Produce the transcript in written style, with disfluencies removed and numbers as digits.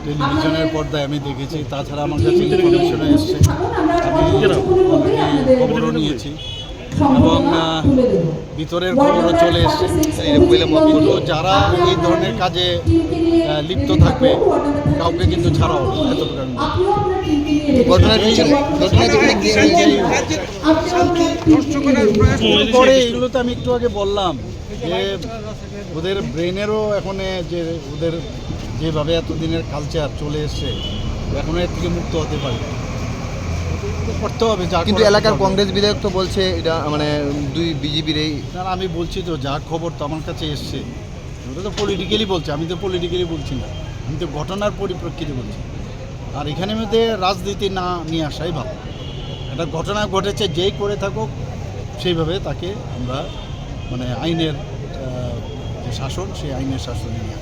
টেলিভিশনের পর্দায় আমি দেখেছি, তাছাড়া আমার কাছে ইনফরমেশনে এসছে, আমি খবরও নিয়েছি এবং ভিতরের খবরও চলে এসছে। কিন্তু যারা এই ধরনের কাজে লিপ্ত থাকবে কাউকে কিন্তু ছাড়া হবে না, এতটুকু আমি পরে এগুলো তো আমি একটু আগে বললাম যে ওদের ব্রেনেরও এখন যে ওদের যেভাবে এতদিনের কালচার চলে এসছে এখনো এর থেকে মুক্ত হতে পারে করতে হবে। কিন্তু এলাকার কংগ্রেস বিধায়ক তো বলছে এটা মানে দুই বিজেপির এই না, আমি বলছি তো যা খবর তো আমার কাছে এসছে, ওটা তো পলিটিক্যালি বলছে, আমি তো পলিটিক্যালি বলছি না, আমি তো ঘটনার পরিপ্রেক্ষিতে বলছি। আর এখানের মধ্যে রাজনীতি না নিয়ে আসাই ভালো। একটা ঘটনা ঘটেছে, যেই করে থাকুক সেইভাবে তাকে আমরা মানে আইনের যে শাসন, সেই আইনের শাসনে নিয়ে